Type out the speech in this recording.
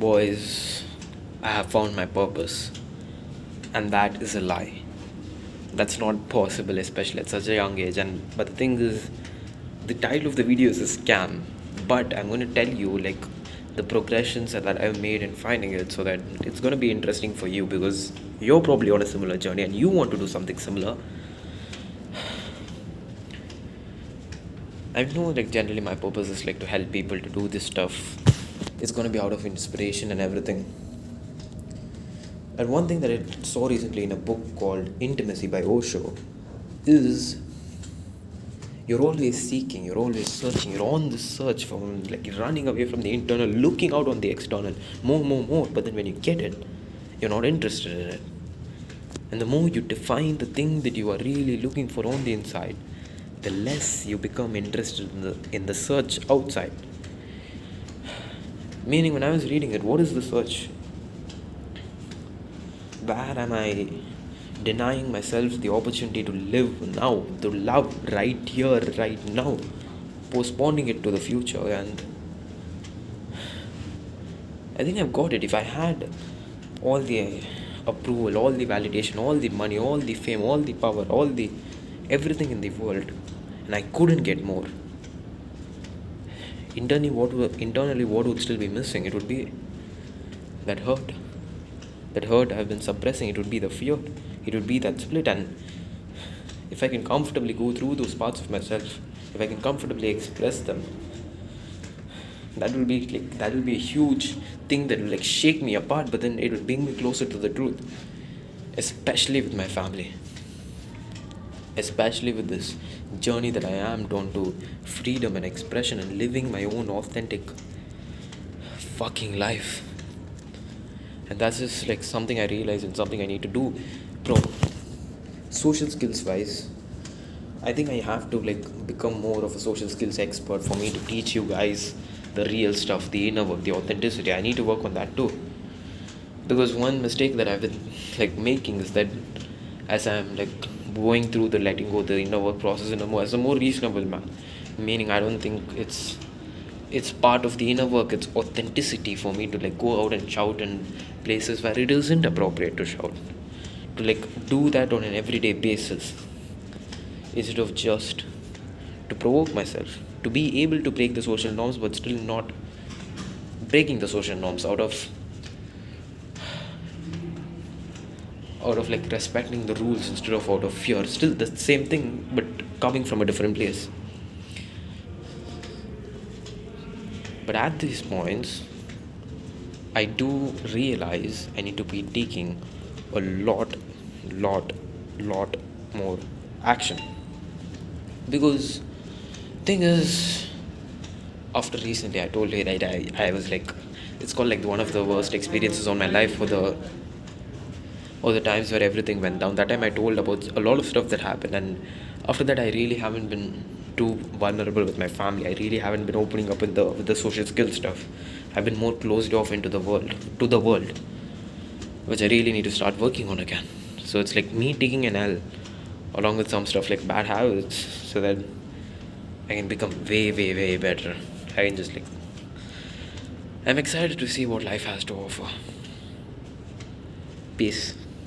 Boys, I have found my purpose, and that is a lie. That's not possible, especially at such a young age. And but the thing is, the title of the video is a scam. But I'm going to tell you like the progressions that I've made in finding it, so that it's going to be interesting for you because you're probably on a similar journey and you want to do something similar. I know like generally my purpose is like to help people to do this stuff. It's going to be out of inspiration and everything. And one thing that I saw recently in a book called Intimacy by Osho is you're always seeking, you're always searching, you're on the search for like running away from the internal, looking out on the external, more. But then when you get it, you're not interested in it. And the more you define the thing that you are really looking for on the inside, the less you become interested in the search outside. Meaning, when I was reading it, what is the search? Where am I denying myself the opportunity to live now, to love right here, right now, postponing it to the future? And I think I've got it. If I had all the approval, all the validation, all the money, all the fame, all the power, all the everything in the world, and I couldn't get more, internally what would still be missing? It would be that hurt. That hurt I've been suppressing. It would be the fear. It would be that split. And if I can comfortably go through those parts of myself, if I can comfortably express them, that will be a huge thing that will like shake me apart, but then it will bring me closer to the truth. Especially with my family. Especially with this journey that I am drawn to freedom and expression and living my own authentic fucking life. And that's just like something I realize and something I need to do. Bro, social skills wise, I think I have to like become more of a social skills expert for me to teach you guys the real stuff, the inner work, the authenticity. I need to work on that too. Because one mistake that I've been like making is that as I'm like going through the letting go, the inner work process as a more reasonable man. Meaning I don't think it's part of the inner work, it's authenticity for me to like go out and shout in places where it isn't appropriate to shout, to like do that on an everyday basis instead of just to provoke myself, to be able to break the social norms but still not breaking the social norms out of like respecting the rules instead of out of fear. Still the same thing but coming from a different place. But at these points, I do realize I need to be taking a lot more action. Because thing is, after recently I told you that I was like, it's called like one of the worst experiences of my life for the times where everything went down. That time I told about a lot of stuff that happened, and after that I really haven't been too vulnerable with my family. I really haven't been opening up with the social skill stuff. I've been more closed off to the world, which I really need to start working on again. So it's like me taking an L along with some stuff like bad habits, so that I can become way better. I can just like, I'm excited to see what life has to offer. Peace.